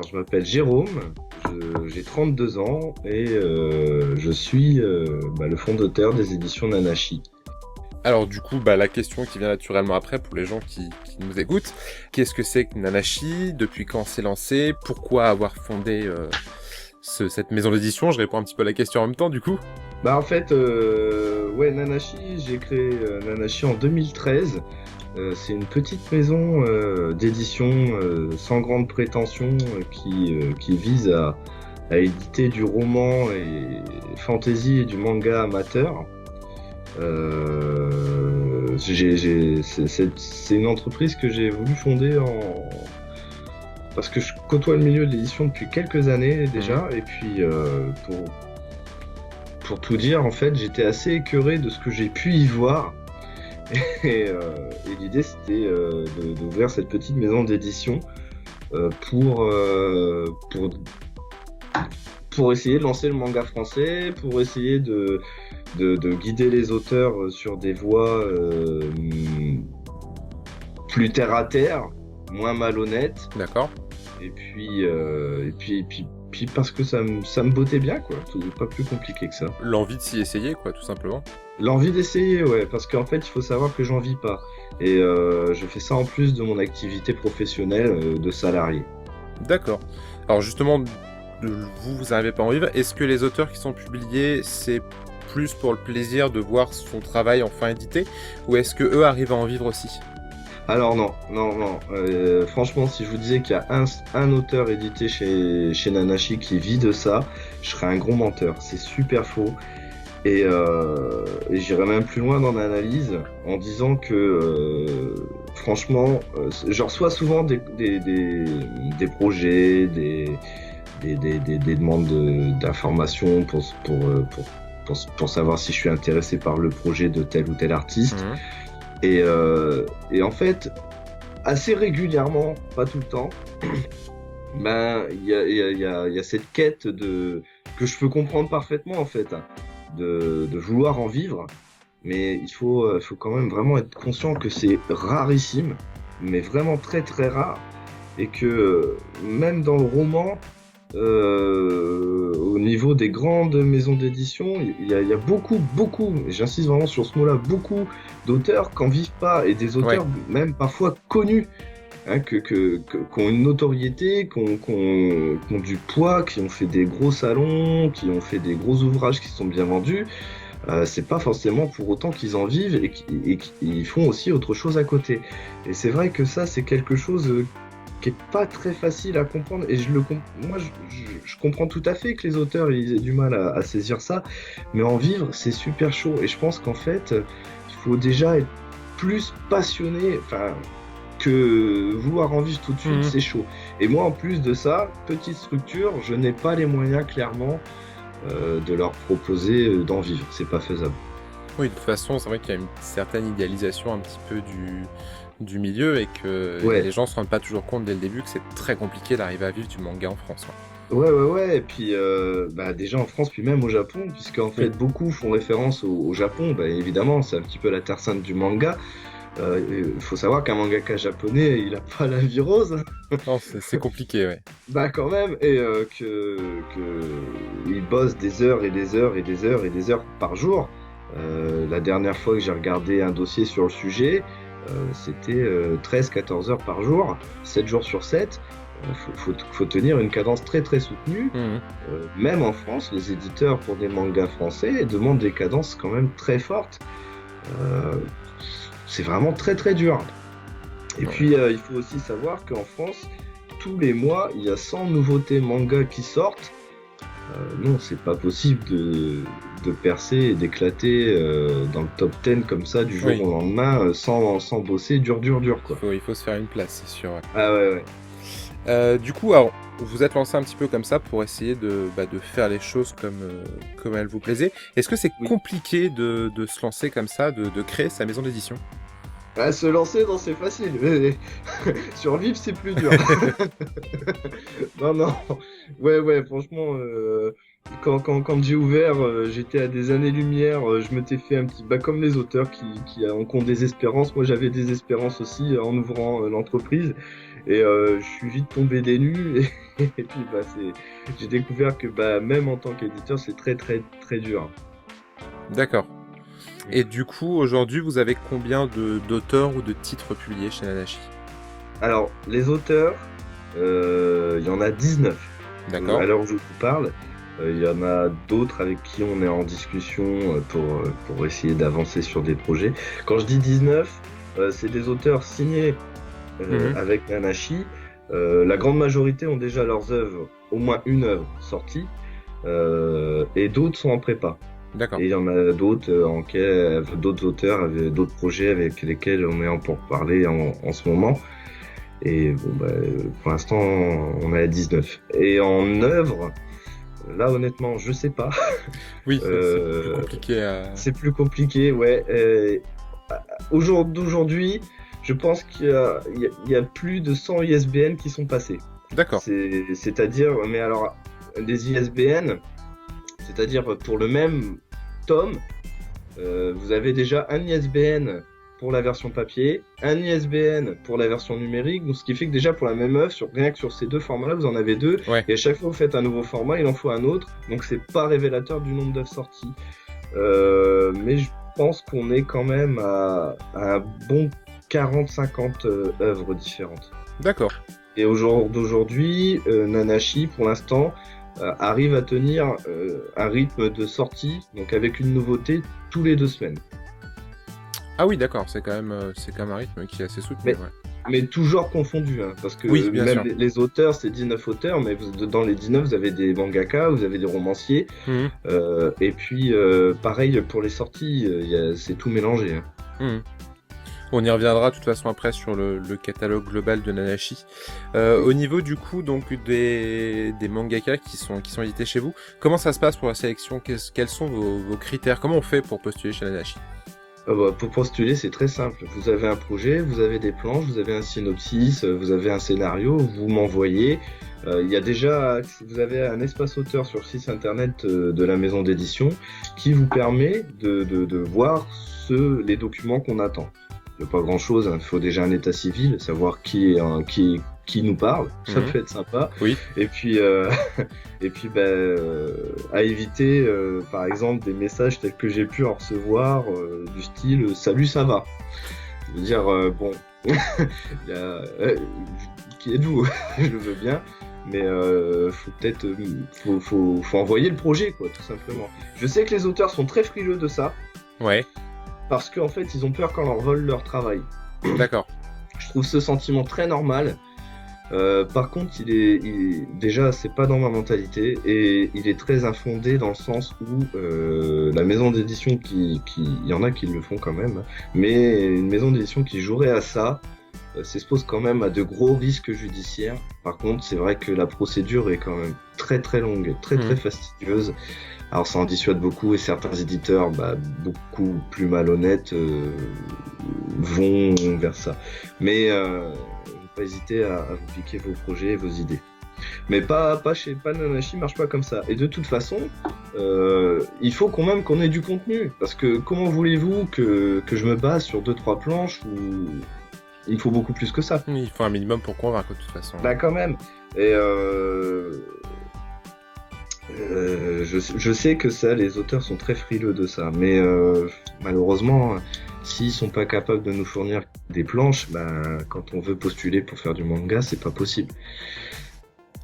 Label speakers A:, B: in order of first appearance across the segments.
A: Alors, je m'appelle Jérôme, j'ai 32 ans et je suis le fondateur des éditions Nanashi.
B: Alors du coup, la question qui vient naturellement après pour les gens qui nous écoutent, qu'est-ce que c'est que Nanashi? Depuis quand c'est lancé? Pourquoi avoir fondé cette maison d'édition? Je réponds un petit peu à la question en même temps du coup.
A: Nanashi, j'ai créé Nanashi en 2013. C'est une petite maison d'édition sans grande prétention qui vise à éditer du roman et fantasy et du manga amateur. C'est une entreprise que j'ai voulu fonder parce que je côtoie le milieu de l'édition depuis quelques années déjà, et puis pour tout dire, en fait, j'étais assez écœuré de ce que j'ai pu y voir. Et l'idée, c'était d'ouvrir cette petite maison d'édition pour essayer de lancer le manga français, pour essayer de guider les auteurs sur des voies plus terre à terre, moins malhonnêtes.
B: D'accord.
A: Et puis parce que ça me bottait bien, quoi. Pas plus compliqué que ça.
B: L'envie de s'y essayer, quoi, tout simplement.
A: L'envie d'essayer, ouais, parce qu'en fait, il faut savoir que j'en vis pas. Et je fais ça en plus de mon activité professionnelle de salarié.
B: D'accord. Alors justement, vous n'arrivez pas à en vivre. Est-ce que les auteurs qui sont publiés, c'est plus pour le plaisir de voir son travail enfin édité, ou est-ce que eux arrivent à en vivre aussi?
A: Alors non. Franchement, si je vous disais qu'il y a un auteur édité chez Nanashi qui vit de ça, je serais un gros menteur. C'est super faux. Et j'irais même plus loin dans l'analyse en disant que franchement, je reçois souvent des projets, des demandes d'informations pour savoir si je suis intéressé par le projet de tel ou tel artiste. Et en fait, assez régulièrement, pas tout le temps, il y a cette quête que je peux comprendre parfaitement en fait, de vouloir en vivre, mais il faut quand même vraiment être conscient que c'est rarissime, mais vraiment très très rare, et que même dans le roman, au niveau des grandes maisons d'édition, il y a beaucoup, et j'insiste vraiment sur ce mot-là, beaucoup d'auteurs qui n'en vivent pas, et des auteurs même parfois connus, qui ont une notoriété, qui ont du poids, qui ont fait des gros salons, qui ont fait des gros ouvrages qui sont bien vendus. C'est pas forcément pour autant qu'ils en vivent et qu'ils font aussi autre chose à côté. Et c'est vrai que ça, c'est quelque chose qui est pas très facile à comprendre, et moi je comprends tout à fait que les auteurs ils aient du mal à saisir ça, mais en vivre c'est super chaud, et je pense qu'en fait il faut déjà être plus passionné, que vouloir en vivre tout de suite, c'est chaud. Et moi en plus de ça, petite structure, je n'ai pas les moyens clairement de leur proposer d'en vivre, c'est pas faisable.
B: Oui, de toute façon, c'est vrai qu'il y a une certaine idéalisation un petit peu du milieu, et que les gens se rendent pas toujours compte dès le début que c'est très compliqué d'arriver à vivre du manga en France.
A: Ouais, et puis déjà en France, puis même au Japon, puisque en fait beaucoup font référence au Japon, évidemment c'est un petit peu la terre sainte du manga. Il faut savoir qu'un mangaka japonais, il a pas la vie rose.
B: Non, c'est compliqué, ouais.
A: Quand même, et que il bosse des heures et des heures et des heures et des heures par jour. La dernière fois que j'ai regardé un dossier sur le sujet, c'était 13-14 heures par jour, 7 jours sur 7. Faut tenir une cadence très très soutenue. Même en France, les éditeurs pour des mangas français demandent des cadences quand même très fortes. C'est vraiment très très dur. Et puis il faut aussi savoir qu'en France, tous les mois, il y a 100 nouveautés manga qui sortent. Non, c'est pas possible de percer et d'éclater dans le top 10 comme ça du jour au lendemain sans bosser dur quoi.
B: Il faut se faire une place, c'est sûr.
A: Ah ouais.
B: Du coup, alors, vous êtes lancé un petit peu comme ça pour essayer de faire les choses comme elles vous plaisaient. Est-ce que c'est compliqué de se lancer comme ça, de créer sa maison d'édition?
A: Se lancer, non, c'est facile. Survivre, c'est plus dur. Non. Ouais, franchement, quand j'ai ouvert, j'étais à des années-lumière. Je m'étais fait un petit... comme les auteurs qui ont des espérances. Moi, j'avais des espérances aussi en ouvrant l'entreprise. Et je suis vite tombé des nues. Et puis j'ai découvert que même en tant qu'éditeur, c'est très très très dur.
B: D'accord. Et du coup, aujourd'hui, vous avez combien d'auteurs ou de titres publiés chez Nanashi?
A: Alors, les auteurs, il y en a 19.
B: D'accord.
A: À l'heure où je vous parle, il y en a d'autres avec qui on est en discussion pour essayer d'avancer sur des projets. Quand je dis 19, c'est des auteurs signés avec Nanashi. La grande majorité ont déjà leurs œuvres, au moins une œuvre sortie, et d'autres sont en prépa.
B: D'accord.
A: Et il y en a d'autres d'autres auteurs avec d'autres projets avec lesquels on est en pourparlers en ce moment. Et bon, pour l'instant, on est à 19. Et en œuvre, là, honnêtement, je sais pas.
B: Oui, c'est plus compliqué.
A: C'est plus compliqué, ouais. Aujourd'hui, je pense qu'il y a plus de 100 ISBN qui sont passés.
B: D'accord.
A: C'est-à-dire, mais alors, des ISBN, c'est-à-dire pour le même tome, vous avez déjà un ISBN pour la version papier, un ISBN pour la version numérique, donc ce qui fait que déjà pour la même œuvre, rien que sur ces deux formats-là, vous en avez deux,
B: ouais.
A: Et à chaque fois que vous faites un nouveau format, il en faut un autre, donc c'est pas révélateur du nombre d'œuvres sorties. Mais je pense qu'on est quand même à un bon 40-50 œuvres différentes.
B: D'accord.
A: Et au jour d'aujourd'hui, Nanashi, pour l'instant, arrive à tenir un rythme de sortie, donc avec une nouveauté tous les 2 semaines.
B: Ah oui, d'accord, c'est quand même un rythme qui est assez soutenu.
A: Mais toujours confondu, hein, parce que
B: oui,
A: même les auteurs, c'est 19 auteurs, mais dans les 19, vous avez des mangaka, vous avez des romanciers, et puis pareil pour les sorties, c'est tout mélangé. Hein.
B: On y reviendra de toute façon après sur le catalogue global de Nanashi. Au niveau du coup donc des mangaka qui sont édités chez vous, comment ça se passe pour la sélection? Quels sont vos critères? Comment on fait pour postuler chez Nanashi?
A: Pour postuler, c'est très simple. Vous avez un projet, vous avez des planches, vous avez un synopsis, vous avez un scénario, vous m'envoyez. Il y a déjà, vous avez un espace auteur sur le site internet de la maison d'édition qui vous permet de voir les documents qu'on attend. Il n'y a pas grand chose, il faut déjà un état civil, savoir qui nous parle, ça peut être sympa.
B: Oui.
A: Et puis, à éviter, par exemple, des messages tels que j'ai pu en recevoir, du style « Salut, ça va ?» Je veux dire, bon, qui êtes-vous? Je le veux bien, mais faut envoyer le projet, quoi, tout simplement. Je sais que les auteurs sont très frileux de ça.
B: Ouais.
A: Parce qu'en fait, ils ont peur qu'on leur vole leur travail.
B: D'accord.
A: Je trouve ce sentiment très normal. Par contre, déjà, c'est pas dans ma mentalité et il est très infondé dans le sens où la maison d'édition il y en a qui le font quand même, mais une maison d'édition qui jouerait à ça s'expose quand même à de gros risques judiciaires. Par contre, c'est vrai que la procédure est quand même très très longue, très très fastidieuse. Alors ça en dissuade beaucoup et certains éditeurs beaucoup plus malhonnêtes vont vers ça. Mais pas hésiter à vous piquer vos projets et vos idées. Mais pas Nanashi marche pas comme ça. Et de toute façon, il faut quand même qu'on ait du contenu. Parce que comment voulez-vous que je me base sur 2-3 planches où il faut beaucoup plus que ça.
B: Il faut un minimum pour convaincre de toute façon.
A: Quand même. Et je sais que ça, les auteurs sont très frileux de ça, mais malheureusement, s'ils sont pas capables de nous fournir des planches, quand on veut postuler pour faire du manga, c'est pas possible.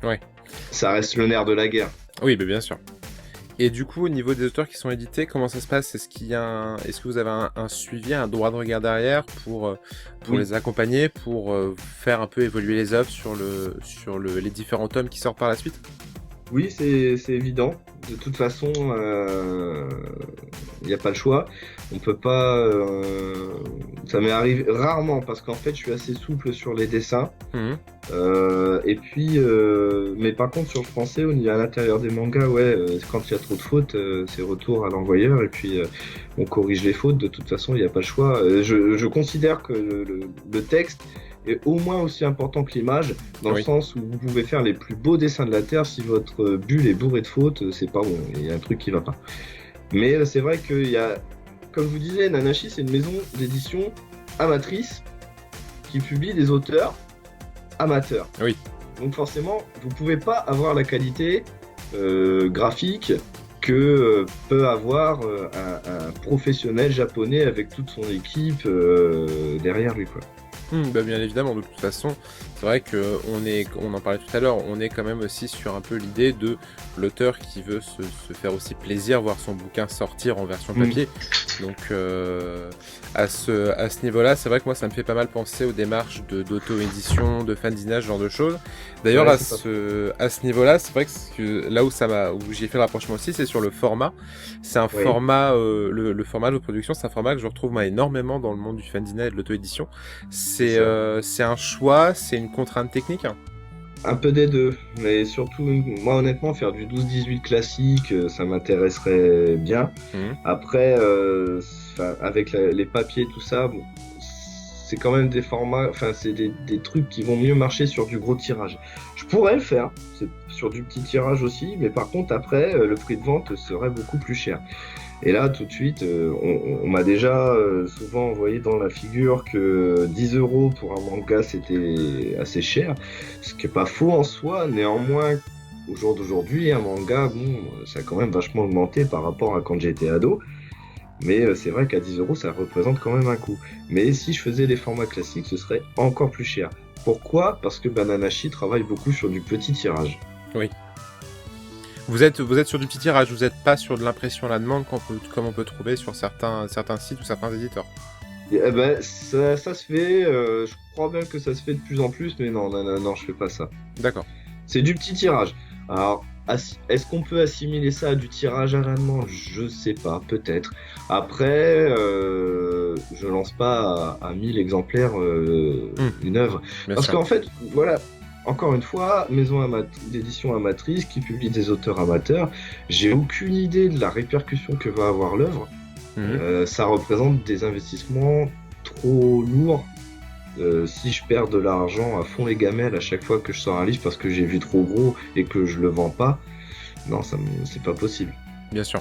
B: Ouais.
A: Ça reste le nerf de la guerre.
B: Oui, mais bien sûr. Et du coup, au niveau des auteurs qui sont édités, comment ça se passe? Est-ce que vous avez un suivi, un droit de regard derrière pour les accompagner, pour faire un peu évoluer les œuvres sur les différents tomes qui sortent par la suite?
A: Oui, c'est évident. De toute façon, il n'y a pas le choix. On peut pas. Ça m'est arrivé rarement parce qu'en fait, je suis assez souple sur les dessins. Et puis, mais par contre, sur le français, à l'intérieur des mangas, quand il y a trop de fautes, c'est retour à l'envoyeur et puis on corrige les fautes. De toute façon, il n'y a pas le choix. Je considère que le texte est au moins aussi important que l'image, dans le sens où vous pouvez faire les plus beaux dessins de la Terre, si votre bulle est bourrée de fautes, c'est pas bon, il y a un truc qui va pas. Mais c'est vrai qu'il y a, comme je vous disais, Nanashi, c'est une maison d'édition amatrice qui publie des auteurs amateurs.
B: Oui.
A: Donc forcément, vous pouvez pas avoir la qualité graphique que peut avoir un professionnel japonais avec toute son équipe derrière lui, quoi.
B: Bah bien évidemment, de toute façon, c'est vrai que on en parlait tout à l'heure, on est quand même aussi sur un peu l'idée de l'auteur qui veut se faire aussi plaisir, voir son bouquin sortir en version papier. Donc à ce niveau-là, c'est vrai que moi ça me fait pas mal penser aux démarches d'auto-édition, de fanzinage, ce genre de choses. D'ailleurs
A: Ouais,
B: à ce niveau-là, c'est vrai que là où j'ai fait le rapprochement aussi, c'est sur le format. C'est un format, le format de production, c'est un format que je retrouve moi énormément dans le monde du fanzinage et de l'auto-édition. C'est un choix, c'est une contrainte technique.
A: Un peu des deux, mais surtout, moi honnêtement, faire du 12-18 classique, ça m'intéresserait bien. Après, avec les papiers, tout ça, bon, c'est quand même des formats, enfin, c'est des trucs qui vont mieux marcher sur du gros tirage. Je pourrais le faire, c'est sur du petit tirage aussi, mais par contre, après, le prix de vente serait beaucoup plus cher. Et là, tout de suite, on m'a déjà souvent envoyé dans la figure que 10 € pour un manga, c'était assez cher. Ce qui est pas faux en soi. Néanmoins, au jour d'aujourd'hui, un manga, bon, ça a quand même vachement augmenté par rapport à quand j'étais ado. Mais c'est vrai qu'à 10 €, ça représente quand même un coût. Mais si je faisais les formats classiques, ce serait encore plus cher. Pourquoi ? Parce que Bananashi travaille beaucoup sur du petit tirage.
B: Oui. Vous êtes sur du petit tirage, vous n'êtes pas sur de l'impression à la demande comme on peut trouver sur certains sites ou certains éditeurs.
A: Eh ben, ça se fait, je crois bien que ça se fait de plus en plus, mais non, je fais pas ça.
B: D'accord.
A: C'est du petit tirage. Alors, est-ce qu'on peut assimiler ça à du tirage à la demande ? Je sais pas, peut-être. Après, je lance pas à 1000 exemplaires une œuvre. Parce qu'en fait, voilà, encore une fois, maison d'édition amatrice qui publie des auteurs amateurs, j'ai aucune idée de la répercussion que va avoir l'œuvre. Ça représente des investissements trop lourds. Si je perds de l'argent à fond les gamelles à chaque fois que je sors un livre parce que j'ai vu trop gros et que je le vends pas, non, c'est pas possible.
B: Bien sûr.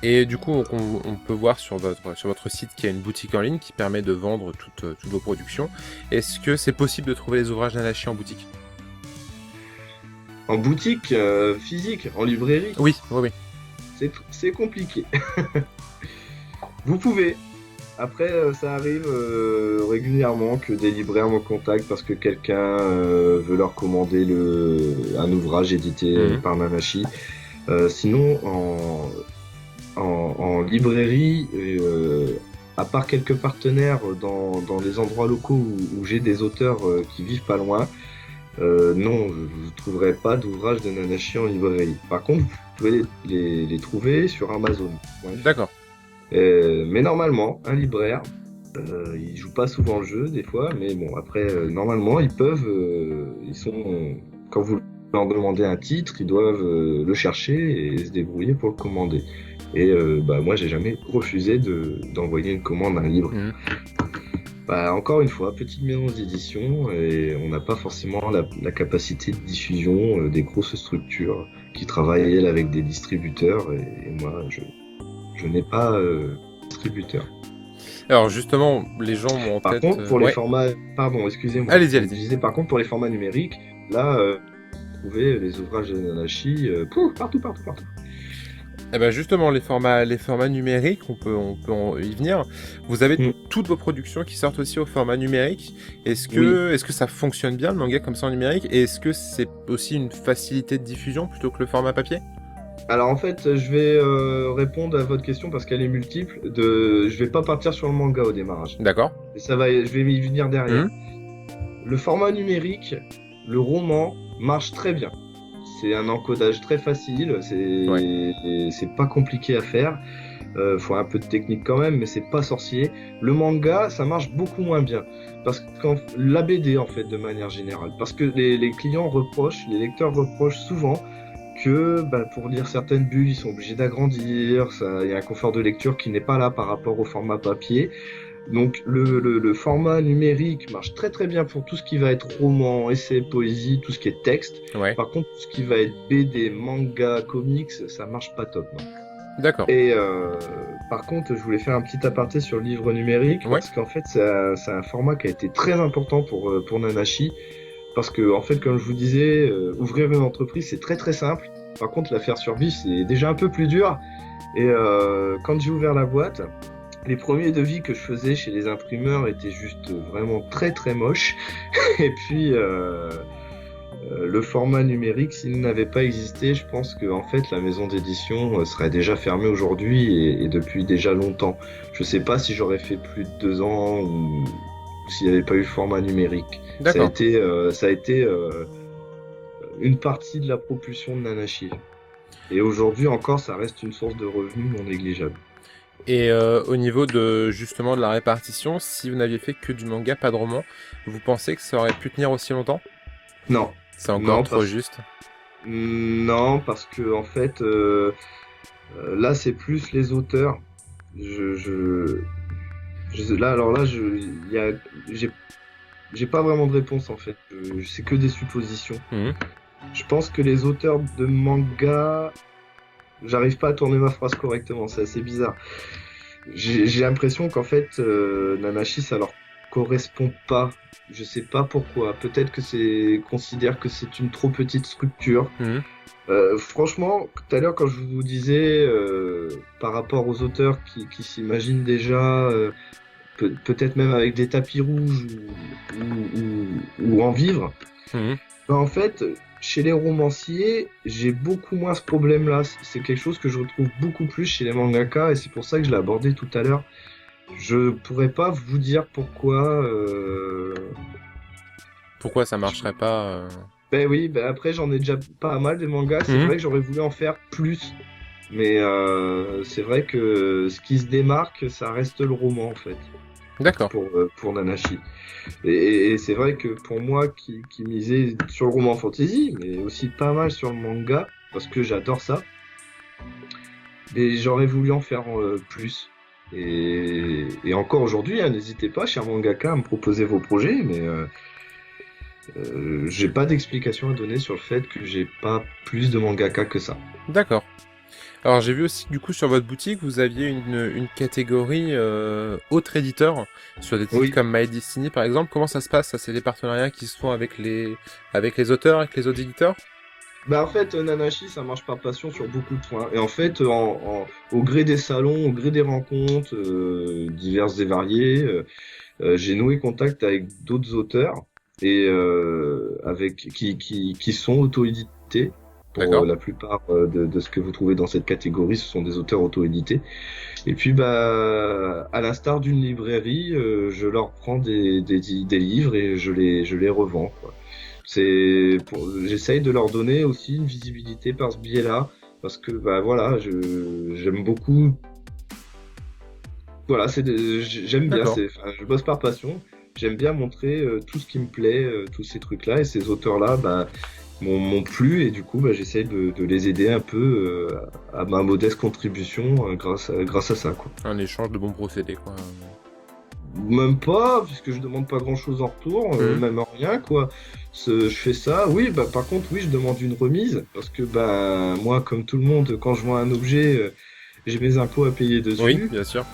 B: Et du coup, on peut voir sur votre site qu'il y a une boutique en ligne qui permet de vendre toutes vos productions. Est-ce que c'est possible de trouver les ouvrages d'Anashi en boutique ?
A: En boutique physique, en librairie ?
B: Oui.
A: C'est compliqué. Vous pouvez. Après, ça arrive régulièrement que des libraires me contactent parce que quelqu'un veut leur commander un ouvrage édité par Nanashi. Sinon, en librairie, à part quelques partenaires dans les endroits locaux où j'ai des auteurs qui vivent pas loin, non, vous ne trouverez pas d'ouvrage de Nanashi en librairie. Par contre, vous pouvez les trouver sur Amazon. Ouais.
B: D'accord.
A: Mais normalement, un libraire, il joue pas souvent le jeu des fois, mais bon, après, normalement, ils peuvent, quand vous leur demandez un titre, ils doivent le chercher et se débrouiller pour le commander. Et moi, j'ai jamais refusé d'envoyer une commande à un livre. Encore une fois, petite maison d'édition, et on n'a pas forcément la capacité de diffusion des grosses structures qui travaillent, elles, avec des distributeurs, et moi, je n'ai pas distributeur.
B: Alors justement, les gens ont en tête...
A: Par contre, pour les formats... Pardon, excusez-moi.
B: Allez-y.
A: Je disais, par contre, pour les formats numériques, là, vous trouvez les ouvrages de Nanashi partout.
B: Eh ben justement, les formats numériques, on peut y venir. Vous avez toutes vos productions qui sortent aussi au format numérique. Est-ce que ça fonctionne bien, le manga comme ça en numérique ? Et est-ce que c'est aussi une facilité de diffusion plutôt que le format papier ?
A: Alors en fait, je vais répondre à votre question parce qu'elle est multiple. Je vais pas partir sur le manga au démarrage.
B: D'accord.
A: Et je vais y venir derrière. Le format numérique, le roman, marche très bien. C'est un encodage très facile, c'est pas compliqué à faire. Faut un peu de technique quand même, mais c'est pas sorcier. Le manga, ça marche beaucoup moins bien. Parce que la BD, en fait, de manière générale. Parce que les lecteurs reprochent souvent que pour lire certaines bulles, ils sont obligés d'agrandir. Il y a un confort de lecture qui n'est pas là par rapport au format papier. Donc le format numérique marche très très bien pour tout ce qui va être roman, essai, poésie, tout ce qui est texte.
B: Ouais.
A: Par contre, tout ce qui va être BD, manga, comics, ça marche pas top. Non.
B: D'accord.
A: Et par contre, je voulais faire un petit aparté sur le livre numérique parce qu'en fait, c'est un format qui a été très important pour Nanashi. parce que en fait, comme je vous disais, ouvrir une entreprise, c'est très très simple. Par contre, la faire survivre, c'est déjà un peu plus dur. Et quand j'ai ouvert la boîte, les premiers devis que je faisais chez les imprimeurs étaient juste vraiment très très moches. Et puis le format numérique, s'il n'avait pas existé, je pense que en fait la maison d'édition serait déjà fermée aujourd'hui et depuis déjà longtemps. Je sais pas si j'aurais fait plus de 2 ans ou s'il n'y avait pas eu le format numérique.
B: D'accord.
A: Ça a été une partie de la propulsion de Nanashi. Et aujourd'hui encore, ça reste une source de revenus non négligeable.
B: Et au niveau de justement de la répartition, si vous n'aviez fait que du manga, pas de roman, vous pensez que ça aurait pu tenir aussi longtemps?
A: Non,
B: C'est encore
A: non,
B: trop juste.
A: non, parce que en fait, là, c'est plus les auteurs. Je, je, là, alors là, il y a, j'ai pas vraiment de réponse en fait. C'est que des suppositions.
B: Mhm.
A: Je pense que les auteurs de manga, j'arrive pas à tourner ma phrase correctement. C'est assez bizarre. J'ai l'impression qu'en fait, Nanashi, ça leur correspond pas. Je sais pas pourquoi. Peut-être que considère que c'est une trop petite structure.
B: Mhm.
A: Franchement, tout à l'heure, quand je vous disais par rapport aux auteurs qui s'imaginent déjà, peut-être même avec des tapis rouges ou en vivre,
B: Mhm.
A: ben, en fait, chez les romanciers, j'ai beaucoup moins ce problème-là. C'est quelque chose que je retrouve beaucoup plus chez les mangaka et c'est pour ça que je l'ai abordé tout à l'heure. Je pourrais pas vous dire pourquoi.
B: Pourquoi ça marcherait pas
A: Ben oui, ben après j'en ai déjà pas mal des mangas. C'est
B: Mhm.
A: vrai que j'aurais voulu en faire plus, mais c'est vrai que ce qui se démarque, ça reste le roman en fait
B: D'accord.
A: pour Nanashi. Et c'est vrai que pour moi qui misais sur le roman fantasy, mais aussi pas mal sur le manga parce que j'adore ça, mais j'aurais voulu en faire plus. Et encore aujourd'hui, hein, n'hésitez pas, cher mangaka, à me proposer vos projets, mais j'ai pas d'explication à donner sur le fait que j'ai pas plus de mangaka que ça.
B: D'accord. Alors j'ai vu aussi que du coup sur votre boutique vous aviez une catégorie autres éditeurs sur des titres
A: Oui.
B: comme My Destiny par exemple. Comment ça se passe? Ça c'est des partenariats qui se font avec les auteurs, avec les autres éditeurs?
A: Bah en fait, Nanashi, ça marche par passion sur beaucoup de points. Et en fait, au gré des salons, au gré des rencontres diverses et variées, j'ai noué contact avec d'autres auteurs et qui sont auto-édités. Pour
B: D'accord.
A: la plupart de ce que vous trouvez dans cette catégorie, ce sont des auteurs auto-édités. Et puis, bah, à l'instar d'une librairie, je leur prends des livres et je les revends, quoi. J'essaye de leur donner aussi une visibilité par ce biais-là, parce que bah voilà, j'aime beaucoup. Voilà, j'aime bien.
B: D'accord.
A: Je bosse par passion. J'aime bien montrer tout ce qui me plaît, tous ces trucs-là et ces auteurs-là, bah m'ont plu et du coup, bah j'essaye de les aider un peu à ma modeste contribution grâce à ça, quoi.
B: Un échange de bons procédés quoi.
A: Même pas, puisque je demande pas grand chose en retour,
B: Mhm.
A: même rien, quoi. Je fais ça. Oui, bah, par contre, oui, je demande une remise, parce que, bah, moi, comme tout le monde, quand je vois un objet, j'ai mes impôts à payer
B: Oui,
A: dessus.
B: bien sûr.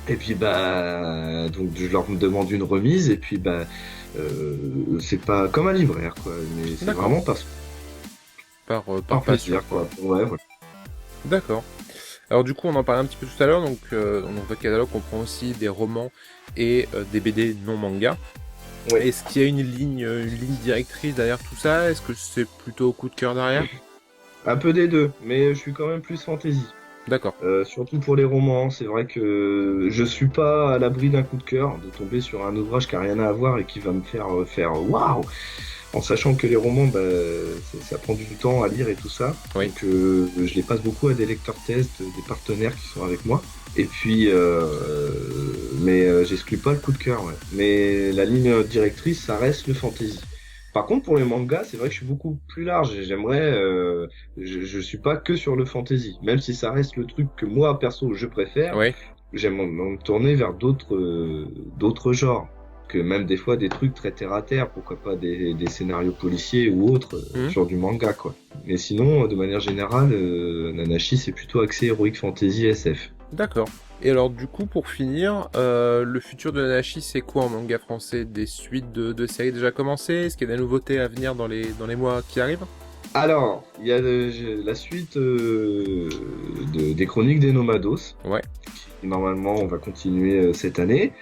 A: Et puis, bah, donc, je leur demande une remise, et puis, bah, c'est pas comme un libraire, quoi. Mais c'est
B: D'accord.
A: vraiment
B: Par
A: par
B: passion
A: plaisir,
B: quoi.
A: quoi. Ouais, voilà.
B: D'accord. Alors du coup on en parlait un petit peu tout à l'heure, donc dans votre catalogue comprend aussi des romans et des BD non manga.
A: Ouais.
B: Est-ce qu'il y a une ligne directrice derrière tout ça? Est-ce que c'est plutôt coup de cœur derrière?
A: Un peu des deux, mais je suis quand même plus fantasy.
B: D'accord.
A: Surtout pour les romans, c'est vrai que je suis pas à l'abri d'un coup de cœur, de tomber sur un ouvrage qui a rien à voir et qui va me faire waouh, en sachant que les romans, bah, ça prend du temps à lire et tout ça.
B: Oui.
A: Donc je les passe beaucoup à des lecteurs tests, des partenaires qui sont avec moi. Et puis, mais j'exclus pas le coup de cœur. Ouais. Mais la ligne directrice, ça reste le fantasy. Par contre, pour les mangas, c'est vrai que je suis beaucoup plus large. Je suis pas que sur le fantasy, même si ça reste le truc que moi perso je préfère.
B: Oui.
A: J'aime me tourner vers d'autres genres, que même des fois des trucs très terre à terre, pourquoi pas des scénarios policiers ou autres
B: Mhm.
A: sur du manga, quoi. Mais sinon, de manière générale, Nanashi c'est plutôt axé héroïque fantasy SF.
B: D'accord. Et alors du coup, pour finir, le futur de Nanashi, c'est quoi en manga français? Des suites de séries déjà commencées? Est-ce qu'il y a des nouveautés à venir dans les mois qui arrivent?
A: Alors, il y a la suite des Chroniques des Nomados.
B: Ouais,
A: Et normalement, on va continuer cette année.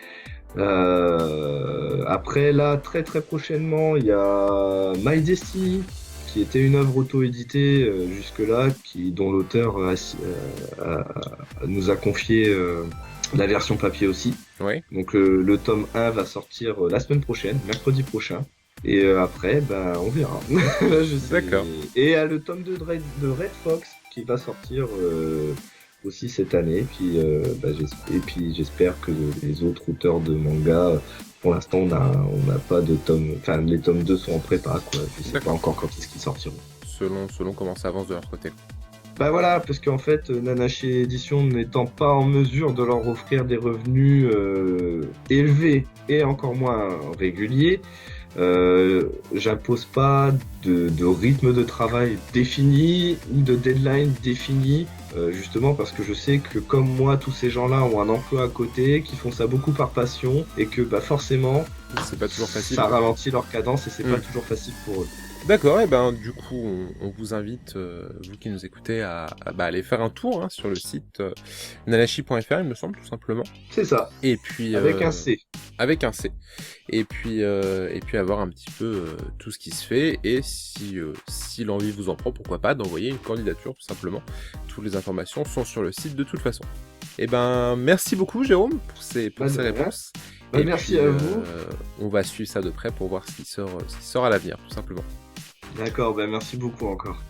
A: Après, là, très très prochainement, il y a My Destiny, qui était une œuvre auto-éditée jusque-là, dont l'auteur nous a confié la version papier aussi.
B: ouais,
A: Donc le tome 1 va sortir la semaine prochaine, mercredi prochain. Et après, ben, on verra. Là, je sais.
B: d'accord.
A: Et il y a le tome 2 de Red Fox qui va sortir aussi cette année. Et puis j'espère que les autres auteurs de manga, pour l'instant, on n'a pas de tome. Enfin, les tomes 2 sont en prépa, quoi. Je sais pas
B: D'accord.
A: encore quand est-ce qu'ils sortiront.
B: Selon comment ça avance de leur côté.
A: Bah voilà, parce qu'en fait, Nanashi Édition n'étant pas en mesure de leur offrir des revenus élevés et encore moins réguliers, j'impose pas de rythme de travail défini ou de deadline défini, justement parce que je sais que comme moi, tous ces gens-là ont un emploi à côté, qui font ça beaucoup par passion et que bah forcément,
B: C'est pas toujours facile.
A: ça ralentit leur cadence et c'est pas
B: Mm.
A: toujours facile pour eux.
B: D'accord, et ben du coup on vous invite, vous qui nous écoutez, à aller faire un tour hein, sur le site nanashi.fr, il me semble, tout simplement.
A: C'est ça,
B: Et puis
A: avec un C.
B: avec un C. Et puis avoir un petit peu tout ce qui se fait, et si l'envie vous en prend, pourquoi pas d'envoyer une candidature tout simplement. Toutes les informations sont sur le site de toute façon. Et ben merci beaucoup Jérôme pour ces
A: Pas de rien.
B: réponses.
A: Bah,
B: Et
A: merci
B: puis,
A: à vous.
B: on va suivre ça de près pour voir ce qui sort à l'avenir, tout simplement.
A: D'accord, bah merci beaucoup encore.